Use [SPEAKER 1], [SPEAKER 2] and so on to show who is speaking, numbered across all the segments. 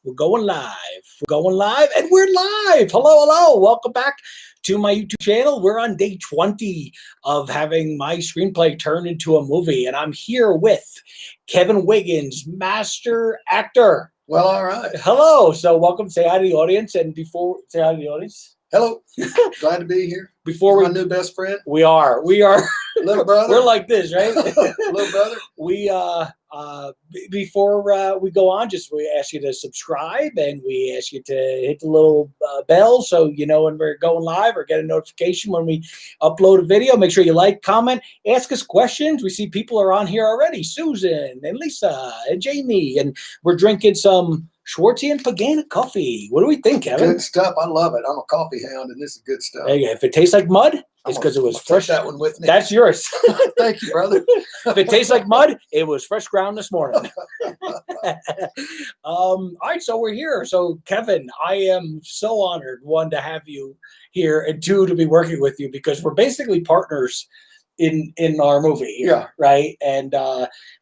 [SPEAKER 1] We're going live. We're going live, and we're live. Hello, hello. Welcome back to my YouTube channel. We're on day 20 of having my screenplay turned into a movie, and I'm here with Kevin Wiggins, master actor.
[SPEAKER 2] Well, all right.
[SPEAKER 1] Hello. So welcome. Say hi to the audience, and before say hi to the audience.
[SPEAKER 2] Hello. Glad to be here.
[SPEAKER 1] Before
[SPEAKER 2] my new best friend.
[SPEAKER 1] We are
[SPEAKER 2] Little brother.
[SPEAKER 1] We're like this, right?
[SPEAKER 2] Little brother.
[SPEAKER 1] We before we go on, we ask you to subscribe, and we ask you to hit the little bell so you know when we're going live or get a notification when we upload a video. Make sure you like, comment, ask us questions. We see people are on here already. Susan and Lisa and Jamie, and we're drinking some Schwartzy and Pagana coffee. What do we think, Kevin?
[SPEAKER 2] Good stuff. I love it. I'm a coffee hound, and this is good stuff.
[SPEAKER 1] Hey, if it tastes like mud, it's because it was fresh.
[SPEAKER 2] Take that one with me.
[SPEAKER 1] That's yours.
[SPEAKER 2] Thank you, brother.
[SPEAKER 1] If it tastes like mud, it was fresh ground this morning. All right, so we're here. So, Kevin, I am so honored, one, to have you here, and two, to be working with you, because we're basically partners in our movie.
[SPEAKER 2] Yeah.
[SPEAKER 1] Right? And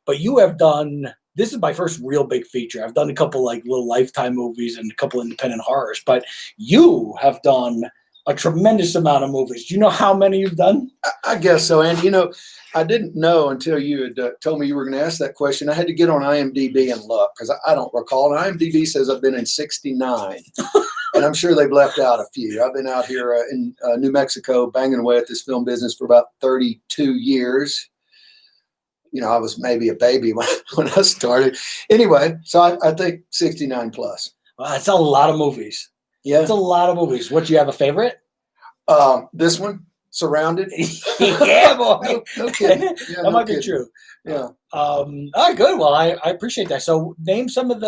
[SPEAKER 1] but you have done. This is my first real big feature. I've done a couple like little Lifetime movies and a couple independent horrors, but you have done a tremendous amount of movies. Do you know how many you've done?
[SPEAKER 2] I guess so. And, you know, I didn't know until you had told me you were going to ask that question. I had to get on IMDb and look because I don't recall. And IMDb says I've been in 69. And I'm sure they've left out a few. I've been out here in New Mexico banging away at this film business for about 32 years. You know, I was maybe a baby when I started. Anyway, so I think 69 plus.
[SPEAKER 1] Well, that's a lot of movies.
[SPEAKER 2] Yeah.
[SPEAKER 1] It's a lot of movies. What, do you have a favorite?
[SPEAKER 2] This one, Surrounded.
[SPEAKER 1] Yeah, boy.
[SPEAKER 2] No kidding. Yeah,
[SPEAKER 1] that might be true.
[SPEAKER 2] Yeah.
[SPEAKER 1] All right, good. Well, I appreciate that. So name some of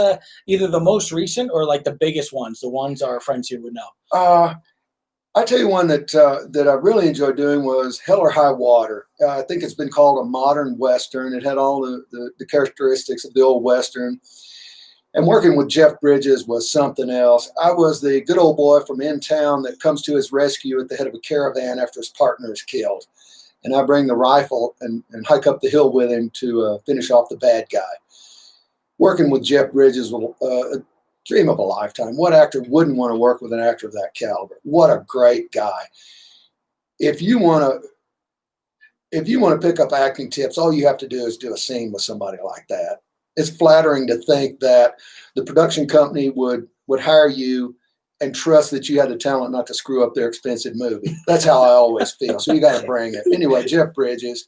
[SPEAKER 1] either the most recent or like the biggest ones, the ones our friends here would know.
[SPEAKER 2] I tell you one that I really enjoyed doing was Hell or High Water. I think it's been called a modern Western. It had all the characteristics of the old Western. And working with Jeff Bridges was something else. I was the good old boy from in town that comes to his rescue at the head of a caravan after his partner is killed. And I bring the rifle and hike up the hill with him to finish off the bad guy. Working with Jeff Bridges was a dream of a lifetime. What actor wouldn't want to work with an actor of that caliber? What a great guy. If you want to pick up acting tips, all you have to do is do a scene with somebody like that. It's flattering to think that the production company would hire you and trust that you had the talent not to screw up their expensive movie. That's how I always feel. So you got to bring it. Anyway, Jeff Bridges,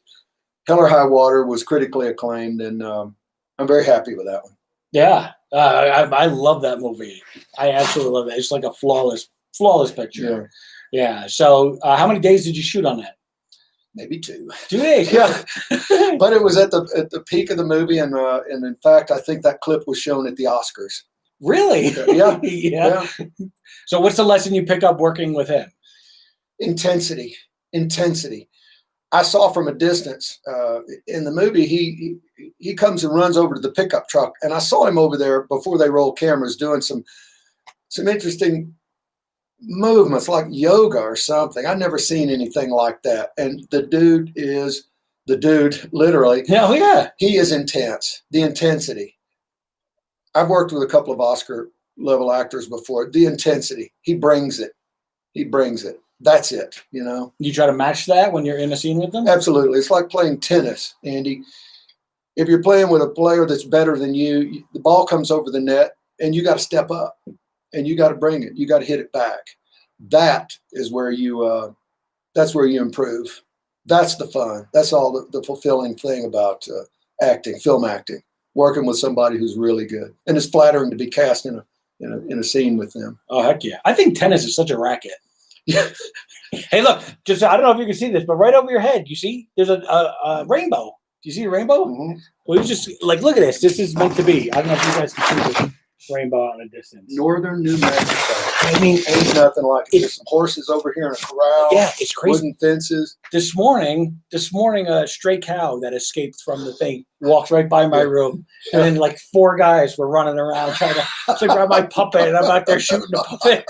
[SPEAKER 2] Hell or High Water was critically acclaimed, and I'm very happy with that one.
[SPEAKER 1] Yeah, I love that movie. I absolutely love it. It's like a flawless picture. Yeah. So how many days did you shoot on that?
[SPEAKER 2] Maybe 2.
[SPEAKER 1] 2 days.
[SPEAKER 2] Yeah. But it was at the peak of the movie, and in fact, I think that clip was shown at the Oscars.
[SPEAKER 1] Really?
[SPEAKER 2] Yeah.
[SPEAKER 1] Yeah. So what's the lesson you pick up working with him?
[SPEAKER 2] Intensity. I saw from a distance in the movie, he comes and runs over to the pickup truck, and I saw him over there before they rolled cameras doing some interesting movements like yoga or something. I'd never seen anything like that. And the dude is the dude, literally.
[SPEAKER 1] Yeah. He
[SPEAKER 2] is intense. The intensity. I've worked with a couple of Oscar level actors before. The intensity. He brings it. That's it, you know.
[SPEAKER 1] You try to match that when you're in a scene with them?
[SPEAKER 2] Absolutely. It's like playing tennis, Andy. If you're playing with a player that's better than you, the ball comes over the net, and you got to step up, and you got to bring it. You got to hit it back. That is where that's where you improve. That's the fun. That's all the fulfilling thing about acting, film acting, working with somebody who's really good. And it's flattering to be cast in a scene with them.
[SPEAKER 1] Oh, heck yeah. I think tennis is such a racket. Hey, look, I don't know if you can see this, but right over your head, you see there's a rainbow. Do you see a rainbow?
[SPEAKER 2] Mm-hmm.
[SPEAKER 1] Well, you just look at this. This is meant to be. I don't know if you guys can see this rainbow out in the distance.
[SPEAKER 2] Northern New Mexico.
[SPEAKER 1] I mean,
[SPEAKER 2] ain't nothing like it. There's some horses over here in a corral.
[SPEAKER 1] Yeah, it's crazy.
[SPEAKER 2] Wooden fences.
[SPEAKER 1] This morning, a stray cow that escaped from the thing walked right by my room, and then like 4 guys were running around trying to grab my puppet, and I'm out there shooting the puppet,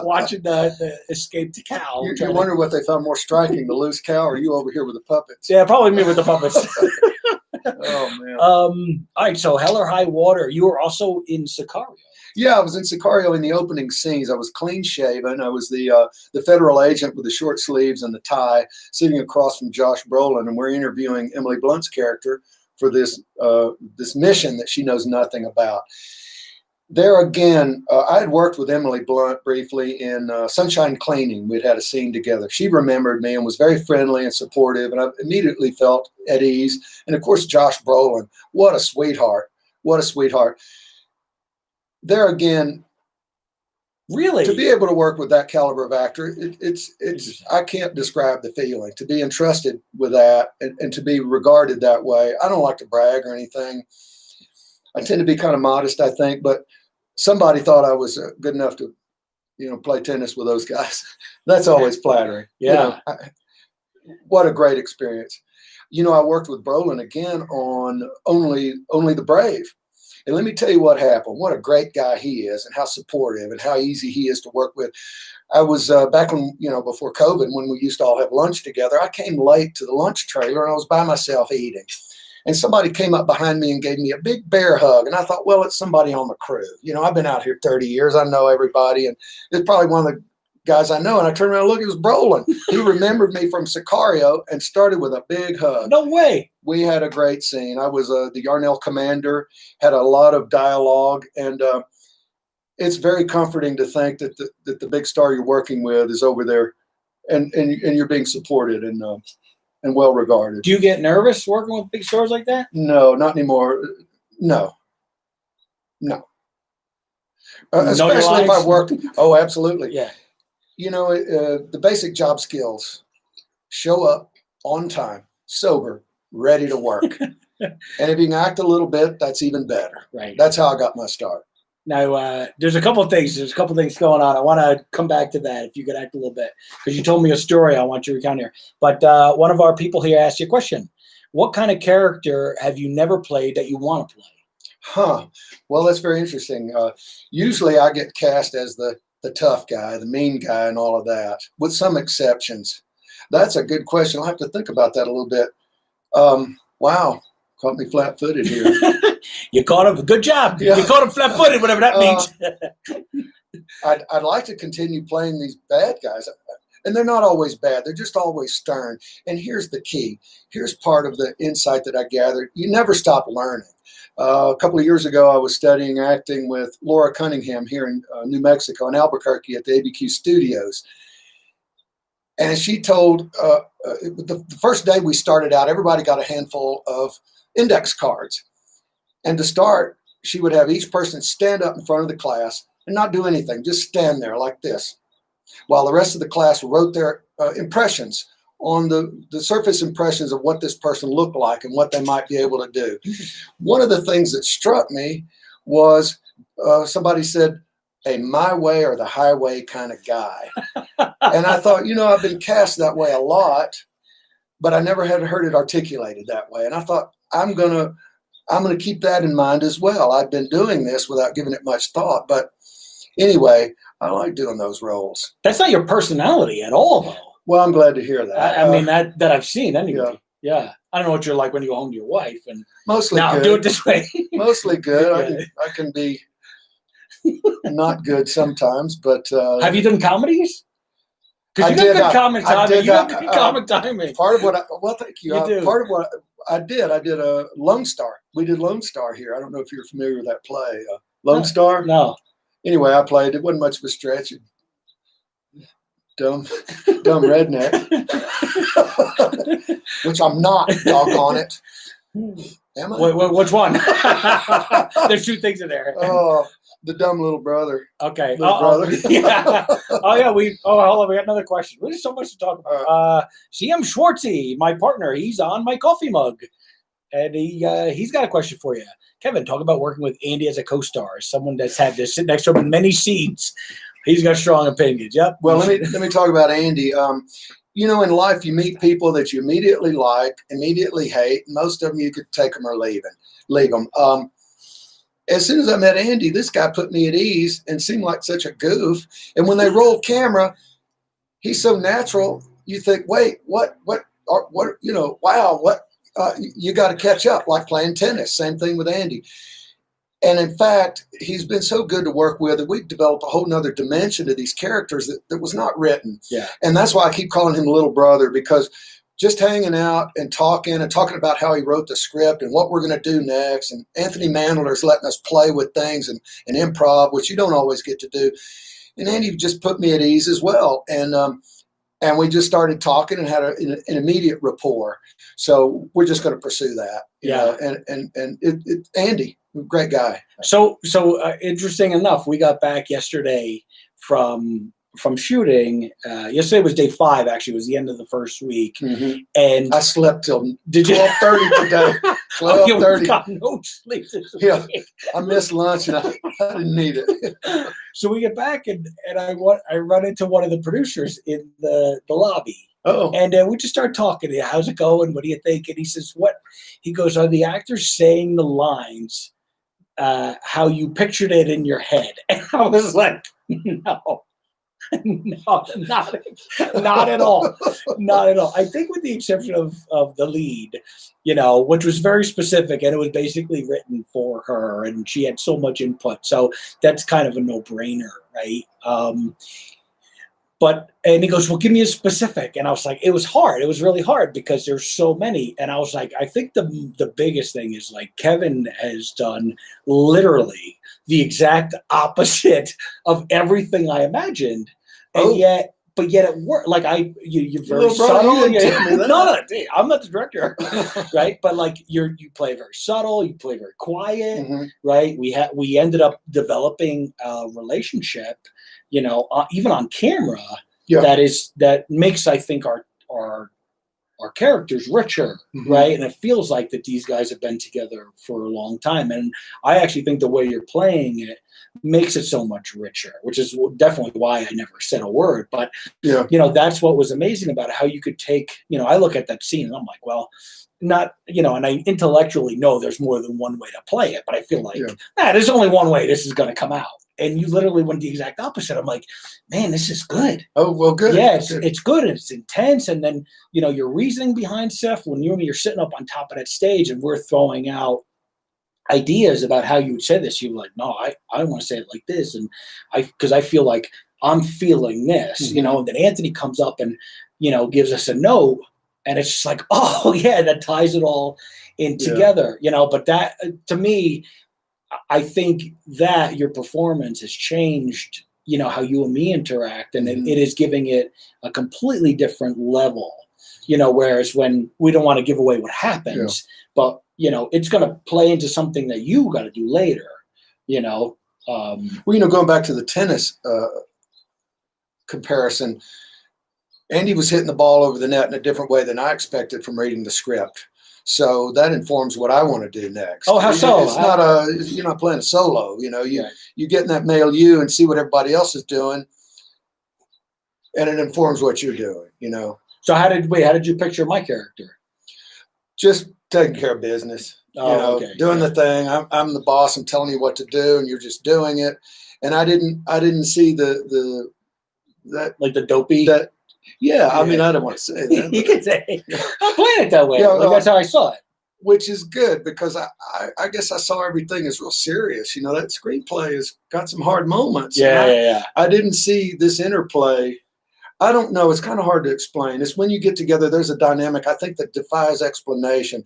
[SPEAKER 1] watching the escaped cow.
[SPEAKER 2] You wonder what they found more striking, the loose cow or you over here with the puppets?
[SPEAKER 1] Yeah, probably me with the puppets.
[SPEAKER 2] Oh man.
[SPEAKER 1] All right, so Hell or High Water. You were also in Sicario.
[SPEAKER 2] Yeah, I was in Sicario in the opening scenes. I was clean shaven. I was the federal agent with the short sleeves and the tie, sitting across from Josh Brolin, and we're interviewing Emily Blunt's character for this this mission that she knows nothing about. There again, I had worked with Emily Blunt briefly in Sunshine Cleaning. We'd had a scene together. She remembered me and was very friendly and supportive, and I immediately felt at ease. And of course, Josh Brolin, what a sweetheart. What a sweetheart. There again,
[SPEAKER 1] Really?
[SPEAKER 2] to be able to work with that caliber of actor, it's I can't describe the feeling to be entrusted with that and to be regarded that way. I don't like to brag or anything. I tend to be kind of modest, I think, but somebody thought I was good enough to, play tennis with those guys. That's always flattering.
[SPEAKER 1] Yeah.
[SPEAKER 2] What a great experience. I worked with Brolin again on Only the Brave. And let me tell you what happened. What a great guy he is, and how supportive and how easy he is to work with. I was back when, before COVID, when we used to all have lunch together, I came late to the lunch trailer and I was by myself eating. And somebody came up behind me and gave me a big bear hug. And I thought, well, it's somebody on the crew. I've been out here 30 years. I know everybody. And it's probably one of the guys I know. And I turned around and looked, it was Brolin. He remembered me from Sicario and started with a big hug.
[SPEAKER 1] No way.
[SPEAKER 2] We had a great scene. I was the Yarnell commander, had a lot of dialogue. And it's very comforting to think that the big star you're working with is over there and you're being supported and well regarded.
[SPEAKER 1] Do you get nervous working with big stars like that?
[SPEAKER 2] No, not anymore. No. Especially if I work. Oh, absolutely.
[SPEAKER 1] Yeah.
[SPEAKER 2] The basic job skills: show up on time, sober, ready to work. And if you can act a little bit, that's even better.
[SPEAKER 1] Right.
[SPEAKER 2] That's how I got my start.
[SPEAKER 1] Now, there's a couple of things. There's a couple of things going on. I want to come back to that if you could act a little bit, because you told me a story I want you to recount here. But one of our people here asked you a question. What kind of character have you never played that you want to play?
[SPEAKER 2] Well, that's very interesting. Usually I get cast as the tough guy, the mean guy, and all of that, with some exceptions. That's a good question. I'll have to think about that a little bit. Wow. Caught me flat-footed here.
[SPEAKER 1] You caught him. Good job.
[SPEAKER 2] Yeah.
[SPEAKER 1] You caught him flat-footed, whatever that means.
[SPEAKER 2] I'd like to continue playing these bad guys. And they're not always bad. They're just always stern. And here's the key. Here's part of the insight that I gathered. You never stop learning. A couple of years ago, I was studying acting with Laura Cunningham here in New Mexico, in Albuquerque at the ABQ studios. And she told, the first day we started out, everybody got a handful of index cards. And to start, she would have each person stand up in front of the class and not do anything, just stand there like this, while the rest of the class wrote their impressions on the surface impressions of what this person looked like and what they might be able to do. One of the things that struck me was somebody said, a my way or the highway kind of guy. And I thought, I've been cast that way a lot, but I never had heard it articulated that way. And I thought, I'm gonna keep that in mind as well. I've been doing this without giving it much thought, but anyway, I like doing those roles.
[SPEAKER 1] That's not your personality at all, though.
[SPEAKER 2] Well, I'm glad to hear that.
[SPEAKER 1] I mean, that I've seen anyway. Yeah. I don't know what you're like when you go home to your wife. And
[SPEAKER 2] mostly
[SPEAKER 1] now
[SPEAKER 2] good.
[SPEAKER 1] do it this way.
[SPEAKER 2] Mostly good.
[SPEAKER 1] Yeah.
[SPEAKER 2] I can be not good sometimes, but
[SPEAKER 1] have you done comedies? Because you got good comic timing. You got good comic timing.
[SPEAKER 2] Part of what thank you.
[SPEAKER 1] You do.
[SPEAKER 2] Part of what I did a Lone Star. We did Lone Star here. I don't know if you're familiar with that play. Lone Star?
[SPEAKER 1] No.
[SPEAKER 2] Anyway, I played. It wasn't much of a stretch. Dumb redneck. Which I'm not, doggone it. Am I?
[SPEAKER 1] Wait, which one? There's two things in there.
[SPEAKER 2] Oh, the dumb little brother.
[SPEAKER 1] Okay.
[SPEAKER 2] Little brother.
[SPEAKER 1] Yeah. Hold on. We got another question. There's so much to talk about. CM Schwartzy, my partner, he's on my coffee mug. And he's got a question for you. Kevin, talk about working with Andy as a co-star, someone that's had to sit next to him in many seats. He's got strong opinions. Yep.
[SPEAKER 2] Well, let me talk about Andy. In life, you meet people that you immediately like, immediately hate. Most of them you could take them or leave them. As soon as I met Andy, this guy put me at ease and seemed like such a goof. And when they roll camera, he's so natural. You think, wait, what, wow, what? you got to catch up, like playing tennis. Same thing with Andy. And in fact, he's been so good to work with that we've developed a whole nother dimension to these characters that was not written.
[SPEAKER 1] Yeah.
[SPEAKER 2] And that's why I keep calling him little brother, because just hanging out and talking about how he wrote the script and what we're going to do next. And Anthony Mandler's letting us play with things and improv, which you don't always get to do. And Andy just put me at ease as well. And we just started talking and had an immediate rapport. So we're just going to pursue that. You know? And Andy, great guy.
[SPEAKER 1] So interesting enough, we got back yesterday from shooting. Yesterday was day 5. Actually, it was the end of the first week, and
[SPEAKER 2] I slept till
[SPEAKER 1] 12:30
[SPEAKER 2] today. 12:30.
[SPEAKER 1] Got no sleep this week.
[SPEAKER 2] I missed lunch and I didn't need it.
[SPEAKER 1] So we get back and I run into one of the producers in the lobby.
[SPEAKER 2] Oh,
[SPEAKER 1] and we just start talking. How's it going? What do you think? And he says, "What?" He goes, "Are the actors saying the lines how you pictured it in your head?" And I was like, "No." No, not at all. Not at all. I think with the exception of the lead, which was very specific, and it was basically written for her, and she had so much input. So that's kind of a no-brainer, right? And he goes, "Well, give me a specific." And I was like, it was hard. It was really hard because there's so many. And I was like, I think the biggest thing is, like, Kevin has done literally the exact opposite of everything I imagined. And yet it worked. Like, you're very subtle. No, I'm not the director, right? But like you play very subtle, you play very quiet, right? We ended up developing a relationship, even on camera. Yeah. That makes, I think, our characters richer, right? And it feels like that these guys have been together for a long time. And I actually think the way you're playing it makes it so much richer, which is definitely why I never said a word. But, that's what was amazing about it, how you could take, I look at that scene and I'm like, well, not, and I intellectually know there's more than one way to play it, but I feel like, there's only one way this is going to come out. And you literally went the exact opposite. I'm like, man, this is good.
[SPEAKER 2] Oh, well, good.
[SPEAKER 1] Yeah, it's good and it's intense. And then, your reasoning behind stuff when you're sitting up on top of that stage and we're throwing out ideas about how you would say this, you're like, no, I want to say it like this. And because I feel like I'm feeling this, and then Anthony comes up and, gives us a note. And it's just like, oh, yeah, that ties it all in together, But that, to me, I think that your performance has changed, how you and me interact, and it is giving it a completely different level, whereas when we don't want to give away what happens, but, it's going to play into something that you got to do later, Well,
[SPEAKER 2] going back to the tennis comparison, Andy was hitting the ball over the net in a different way than I expected from reading the script. So that informs what I want to do next.
[SPEAKER 1] Oh, how so?
[SPEAKER 2] You're not playing a solo. You get in that male you and see what everybody else is doing, and it informs what you're doing.
[SPEAKER 1] So how did you picture my character?
[SPEAKER 2] Just taking care of business. Doing the thing. I'm the boss. I'm telling you what to do, and you're just doing it. And I didn't see that
[SPEAKER 1] like the dopey.
[SPEAKER 2] I mean, I don't want to say that.
[SPEAKER 1] You can say, I'm playing it that way. That's how I saw it.
[SPEAKER 2] Which is good, because I guess I saw everything as real serious. That screenplay has got some hard moments.
[SPEAKER 1] Yeah.
[SPEAKER 2] I didn't see this interplay. I don't know. It's kind of hard to explain. It's when you get together, there's a dynamic, I think, that defies explanation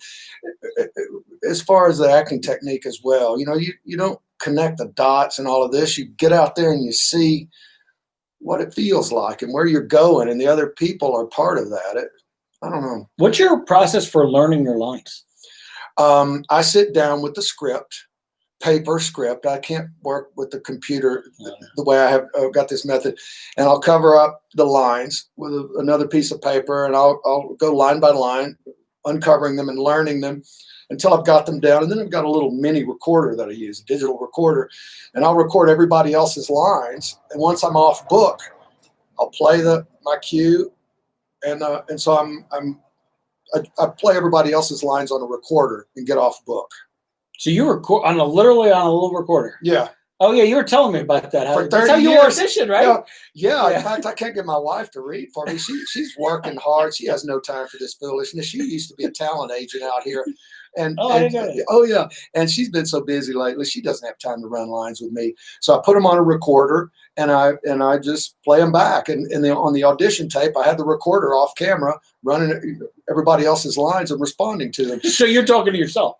[SPEAKER 2] as far as the acting technique as well. You don't connect the dots and all of this. You get out there and you see what it feels like and where you're going, and the other people are part of that. I don't know.
[SPEAKER 1] What's your process for learning your lines?
[SPEAKER 2] I sit down with the script, paper script. I can't work with the computer the way I have got this method, and I'll cover up the lines with another piece of paper, and I'll go line by line, uncovering them and learning them until I've got them down. And then I've got a little mini recorder that I use, a digital recorder, and I'll record everybody else's lines. And once I'm off book, I'll play my cue, and so I play everybody else's lines on a recorder and get off book.
[SPEAKER 1] So you record literally on a little recorder?
[SPEAKER 2] Yeah.
[SPEAKER 1] Oh yeah, you were telling me about that.
[SPEAKER 2] For 30
[SPEAKER 1] That's how you
[SPEAKER 2] years.
[SPEAKER 1] audition, right?
[SPEAKER 2] Yeah. In fact, I can't get my wife to read for me. She's working hard. She has no time for this foolishness. She used to be a talent agent out here.
[SPEAKER 1] I didn't know that.
[SPEAKER 2] Oh yeah, and she's been so busy lately. She doesn't have time to run lines with me. So I put them on a recorder and I just play them back. And on the audition tape, I had the recorder off camera running everybody else's lines and responding to them.
[SPEAKER 1] So you're talking to yourself.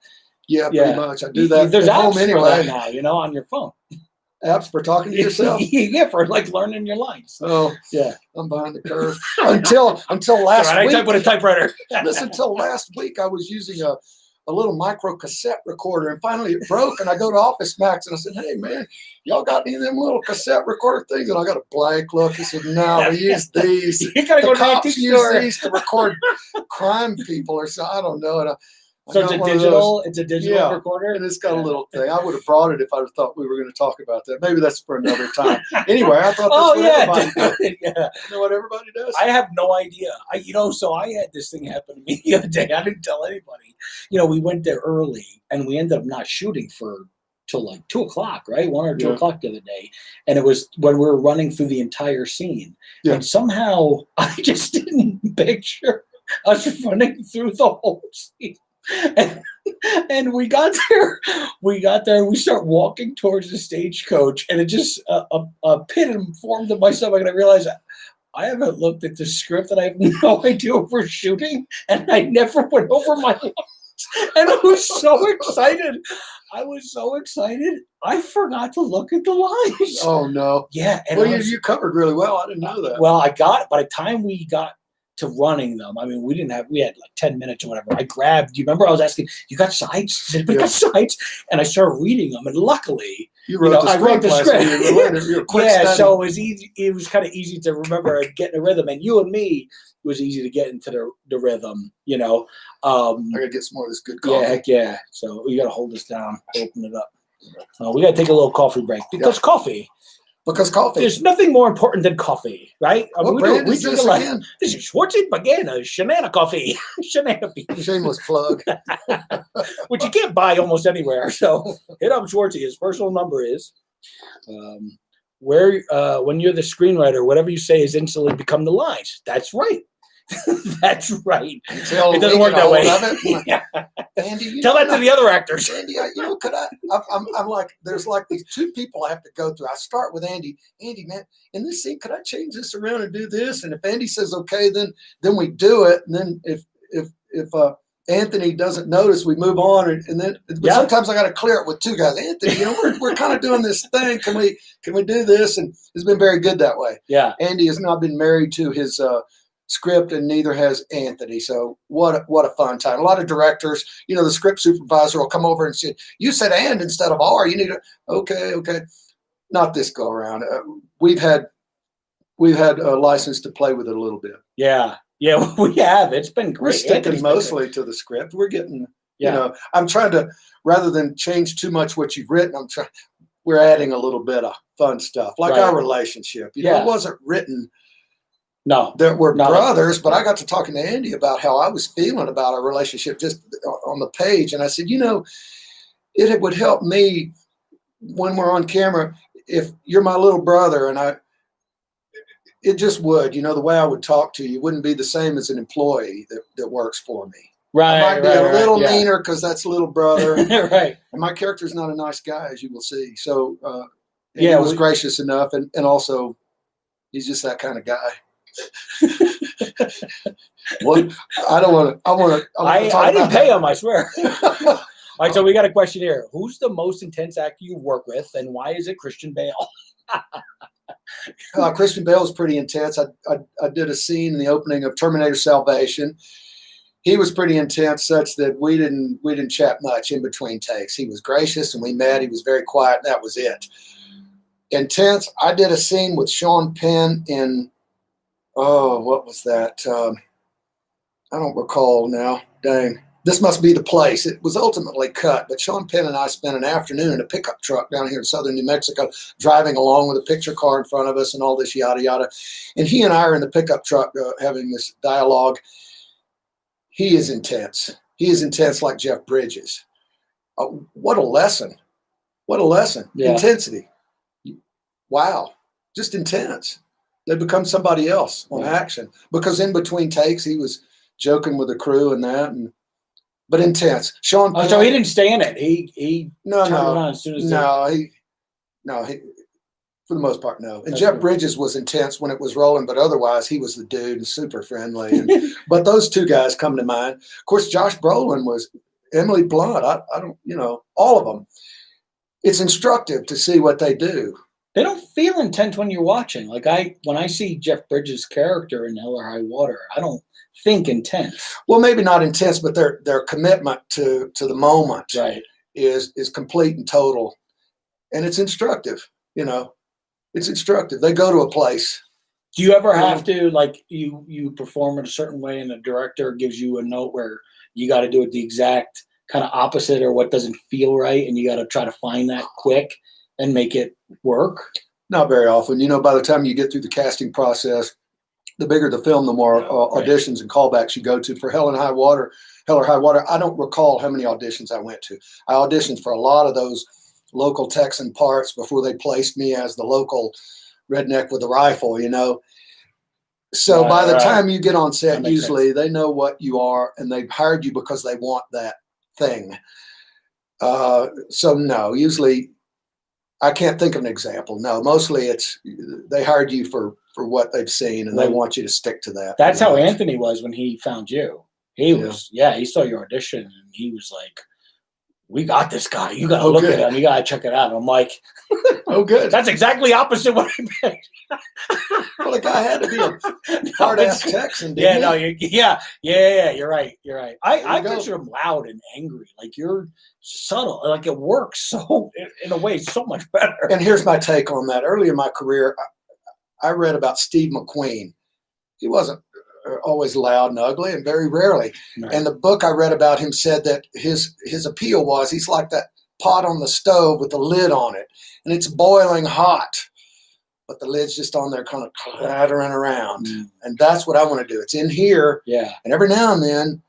[SPEAKER 2] Yeah, pretty much. I do that
[SPEAKER 1] There's
[SPEAKER 2] at home
[SPEAKER 1] apps
[SPEAKER 2] anyway.
[SPEAKER 1] for that now, you know, on your phone.
[SPEAKER 2] Apps for talking to yourself.
[SPEAKER 1] Yeah, for like learning your lines.
[SPEAKER 2] Oh
[SPEAKER 1] yeah,
[SPEAKER 2] I'm behind the curve. Until last week.
[SPEAKER 1] I type with a typewriter.
[SPEAKER 2] Listen, until last week, I was using a little micro cassette recorder, and finally it broke. And I go to Office Max and I said, "Hey man, y'all got any of them little cassette recorder things?" And I got a blank look. He said, "No, we use these.
[SPEAKER 1] You gotta go to the
[SPEAKER 2] cops
[SPEAKER 1] antique
[SPEAKER 2] use
[SPEAKER 1] store.
[SPEAKER 2] these to record crime people or so. I don't know." And
[SPEAKER 1] so it's a digital recorder,
[SPEAKER 2] and it's got a little thing. I would have brought it if I thought we were going to talk about that. Maybe that's for another time. Anyway, I thought that's what everybody does.
[SPEAKER 1] Yeah.
[SPEAKER 2] You know what everybody does?
[SPEAKER 1] I have no idea. So I had this thing happen to me the other day. I didn't tell anybody. We went there early and we ended up not shooting till like 2:00, right? 1 or 2 o'clock the other day. And it was when we were running through the entire scene. Yeah. And somehow I just didn't picture us running through the whole scene. And we got there, and we start walking towards the stagecoach, and it just a pit formed in my stomach, and I realized I haven't looked at the script, and I have no idea what we're shooting, and I never went over my lines, and I was so excited. I forgot to look at the lines.
[SPEAKER 2] Oh no!
[SPEAKER 1] Yeah, and
[SPEAKER 2] you covered really well. I didn't know that.
[SPEAKER 1] Well, I got it by the time we got to running them. I mean, we had like 10 minutes or whatever. I grabbed, do you remember I was asking, you got sides? Did we got sides? And I started reading them. And luckily,
[SPEAKER 2] I wrote the script.
[SPEAKER 1] Yeah, so it was easy. It was kind of easy to remember and get in the rhythm. And you and me, it was easy to get into the rhythm, I
[SPEAKER 2] got to get some more of this good coffee.
[SPEAKER 1] Yeah, heck yeah. So we got to hold this down, open it up. We got to take a little coffee break because coffee. There's nothing more important than coffee, right?
[SPEAKER 2] What brand is this again?
[SPEAKER 1] This is Schwartzy Bagana Shanana Coffee. Shanana Beans.
[SPEAKER 2] Shameless plug.
[SPEAKER 1] Which you can't buy almost anywhere. So hit up Schwartzy. His personal number is when you're the screenwriter, whatever you say is instantly become the lines. That's right. That's right. It doesn't work that way. Andy, tell that to the other actors.
[SPEAKER 2] Andy, I'm like, there's like these two people I have to go through. I start with Andy. Andy, man, in this scene, could I change this around and do this? And if Andy says okay, then we do it. And then if Anthony doesn't notice, we move on. And then sometimes I got to clear it with two guys. Anthony, we're kind of doing this thing. Can we do this? And it's been very good that way.
[SPEAKER 1] Yeah.
[SPEAKER 2] Andy has not been married to his script, and neither has Anthony. So what a fun time. A lot of directors, the script supervisor will come over and say, "You said and instead of are. You need to." Okay. Not this go around. We've had a license to play with it a little bit.
[SPEAKER 1] Yeah, we have. It's been great.
[SPEAKER 2] We're sticking mostly to the script. We're getting, I'm trying to, rather than change too much what you've written, we're adding a little bit of fun stuff, like our relationship. It wasn't written.
[SPEAKER 1] No,
[SPEAKER 2] we're brothers, but I got to talking to Andy about how I was feeling about our relationship just on the page. And I said, it would help me when we're on camera if you're my little brother, and it just would, the way I would talk to you wouldn't be the same as an employee that works for me.
[SPEAKER 1] Right.
[SPEAKER 2] I might be a little meaner because that's little brother.
[SPEAKER 1] Right.
[SPEAKER 2] And my character's not a nice guy, as you will see. So he was gracious enough, and also he's just that kind of guy. What? I
[SPEAKER 1] didn't pay him, I swear. All right, so we got a question here. Who's the most intense actor you work with, and why is it Christian Bale?
[SPEAKER 2] Christian Bale was pretty intense. I did a scene in the opening of Terminator Salvation. He was pretty intense, such that we didn't chat much in between takes. He was gracious, and we met. He was very quiet, and that was it. Intense. I did a scene with Sean Penn in. Oh, what was that? I don't recall now. Dang. This must be the place. It was ultimately cut, but Sean Penn and I spent an afternoon in a pickup truck down here in southern New Mexico, driving along with a picture car in front of us and all this yada yada. And he and I are in the pickup truck having this dialogue. He is intense. He is intense like Jeff Bridges. What a lesson. What a lesson. Yeah. Intensity. wow, just intense. They become somebody else on action, because in between takes he was joking with the crew and that, but intense. Sean Penn,
[SPEAKER 1] so he didn't stay in it. He
[SPEAKER 2] no
[SPEAKER 1] turned it on as soon as
[SPEAKER 2] he for the most part, no. And Jeff Bridges was intense when it was rolling, but otherwise he was the dude and super friendly. And, but those two guys come to mind. Of course, Josh Brolin was, Emily Blunt. I don't, all of them. It's instructive to see what they do.
[SPEAKER 1] They don't feel intense when you're watching. Like when I see Jeff Bridges' character in Hell or High Water, I don't think intense.
[SPEAKER 2] Well, maybe not intense, but their commitment to the moment is complete and total, and it's instructive. It's instructive. They go to a place.
[SPEAKER 1] Do you ever have to, like, you perform in a certain way and the director gives you a note where you got to do it the exact kind of opposite or what doesn't feel right, and you got to try to find that quick and make it work?
[SPEAKER 2] Not very often. By the time you get through the casting process, the bigger the film, the more auditions and callbacks you go to. For Hell or High Water, I don't recall how many auditions I went to. I auditioned for a lot of those local Texan parts before they placed me as the local redneck with a rifle, So by the time you get on set, usually they know what you are and they've hired you because they want that thing. So no, usually I can't think of an example. No, mostly it's they hired you for what they've seen and they want you to stick to that.
[SPEAKER 1] That's how Anthony was when he found you. He was, he saw your audition and he was like, we got this guy. You got to look at him. You got to check it out. And I'm like,
[SPEAKER 2] oh, good.
[SPEAKER 1] That's exactly opposite what I meant.
[SPEAKER 2] Well, the guy had to be a hard-ass Texan, didn't he?
[SPEAKER 1] You're right. I picture him loud and angry. Like, you're subtle. Like, it works so, in a way, so much better.
[SPEAKER 2] And here's my take on that. Early in my career, I read about Steve McQueen. He wasn't always loud and ugly, and very rarely. Right. And the book I read about him said that his appeal was he's like that pot on the stove with the lid on it, and it's boiling hot, but the lid's just on there kind of clattering around. And that's what I want to do. It's in here, and every now and then,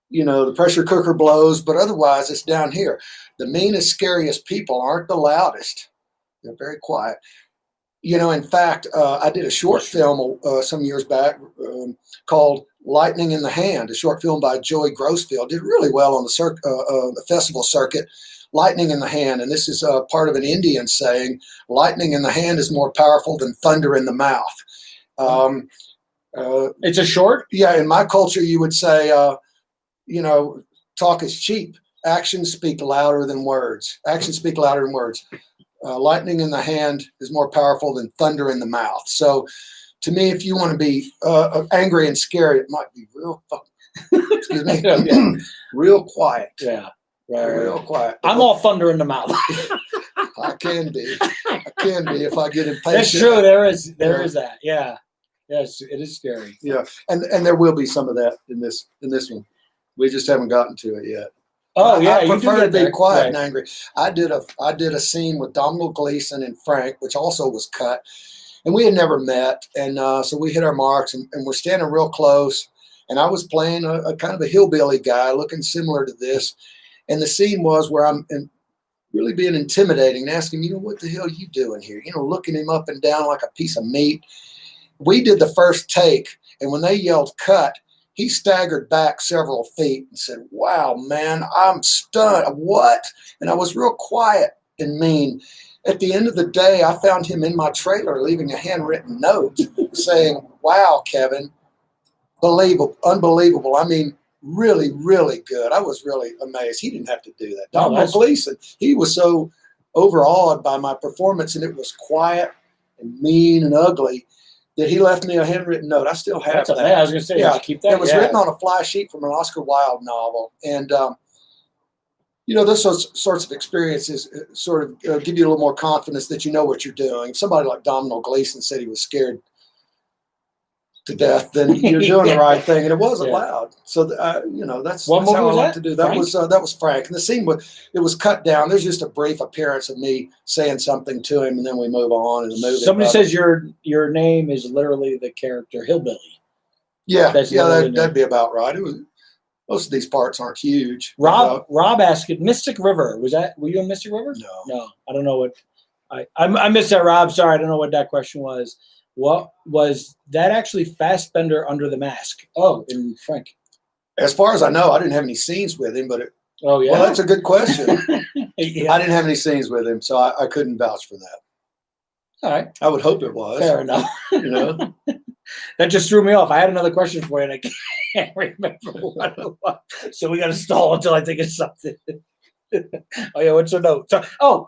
[SPEAKER 2] the pressure cooker blows, but otherwise it's down here. The meanest, scariest people aren't the loudest. They're very quiet. In fact, I did a short film some years back called Lightning in the Hand, a short film by Joey Grossfield. Did really well on the festival circuit, Lightning in the Hand. And this is part of an Indian saying, lightning in the hand is more powerful than thunder in the mouth.
[SPEAKER 1] It's a short?
[SPEAKER 2] Yeah, in my culture, you would say, talk is cheap. Actions speak louder than words. Actions speak louder than words. Lightning in the hand is more powerful than thunder in the mouth. So, to me, if you want to be angry and scary, it might be real excuse me, real quiet.
[SPEAKER 1] Yeah,
[SPEAKER 2] real quiet.
[SPEAKER 1] I'm all thunder in the mouth.
[SPEAKER 2] I can be if I get impatient.
[SPEAKER 1] That's true. There is that. Yeah. Yes, it is scary.
[SPEAKER 2] Yeah, and there will be some of that in this one. We just haven't gotten to it yet.
[SPEAKER 1] Oh yeah,
[SPEAKER 2] I prefer to be quiet and
[SPEAKER 1] right.
[SPEAKER 2] angry. I did a scene with Domhnall Gleeson and Frank, which also was cut, and we had never met, and so we hit our marks, and we're standing real close, and I was playing a kind of a hillbilly guy, looking similar to this, and the scene was where I'm really being intimidating and asking, what the hell are you doing here? Looking him up and down like a piece of meat. We did the first take, and when they yelled cut, he staggered back several feet and said, wow, man, I'm stunned. What? And I was real quiet and mean. At the end of the day, I found him in my trailer leaving a handwritten note saying, wow, Kevin, unbelievable. I mean, really, really good. I was really amazed. He didn't have to do that. Domhnall Gleeson, he was so overawed by my performance, and it was quiet and mean and ugly, that he left me a handwritten note. I still have that.
[SPEAKER 1] I was going to say, did you keep that?
[SPEAKER 2] It was written on a fly sheet from an Oscar Wilde novel. And, those sorts of experiences sort of give you a little more confidence that you know what you're doing. If somebody like Domhnall Gleeson said he was scared to death, then you're doing the right thing. And it wasn't loud. So, that's how I like to do. That was Frank. And the scene was cut down. There's just a brief appearance of me saying something to him, and then we move on in the movie.
[SPEAKER 1] Somebody says your name is literally the character Hillbilly.
[SPEAKER 2] Yeah, that'd be about right. It was. Most of these parts aren't huge.
[SPEAKER 1] Rob asked, Mystic River, were you in Mystic River?
[SPEAKER 2] No.
[SPEAKER 1] I don't know what. I missed that, Rob. Sorry, I don't know what that question was. What was that actually Fassbender under the mask? Oh, in Frank.
[SPEAKER 2] As far as I know, I didn't have any scenes with him, but
[SPEAKER 1] Oh yeah,
[SPEAKER 2] well, that's a good question.
[SPEAKER 1] yeah.
[SPEAKER 2] I didn't have any scenes with him, so I couldn't vouch for that.
[SPEAKER 1] All right,
[SPEAKER 2] I would hope it was.
[SPEAKER 1] fair enough.
[SPEAKER 2] You know,
[SPEAKER 1] That just threw me off. I had another question for you, and I can't remember what it was. So we got to stall until I think it's something. Oh yeah, what's your note? So,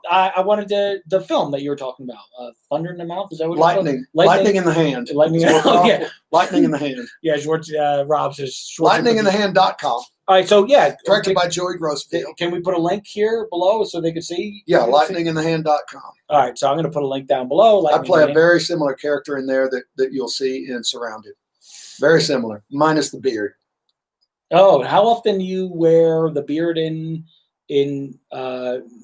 [SPEAKER 1] I wanted the film that you were talking about. Thunder in the Mouth. Is that what
[SPEAKER 2] lightning in the hand.
[SPEAKER 1] Lightning.
[SPEAKER 2] Oh,
[SPEAKER 1] Yeah.
[SPEAKER 2] Lightning in the hand.
[SPEAKER 1] Yeah, Rob says
[SPEAKER 2] lightninginthehand.com.
[SPEAKER 1] All right, so yeah,
[SPEAKER 2] directed by Joey Grossfield.
[SPEAKER 1] Can we put a link here below so they can see?
[SPEAKER 2] Yeah, lightninginthehand.com.
[SPEAKER 1] All right, so I'm going to put a link down below.
[SPEAKER 2] I play a very similar character in there that you'll see in Surrounded. Very similar, minus the beard.
[SPEAKER 1] Oh, how often do you wear the beard in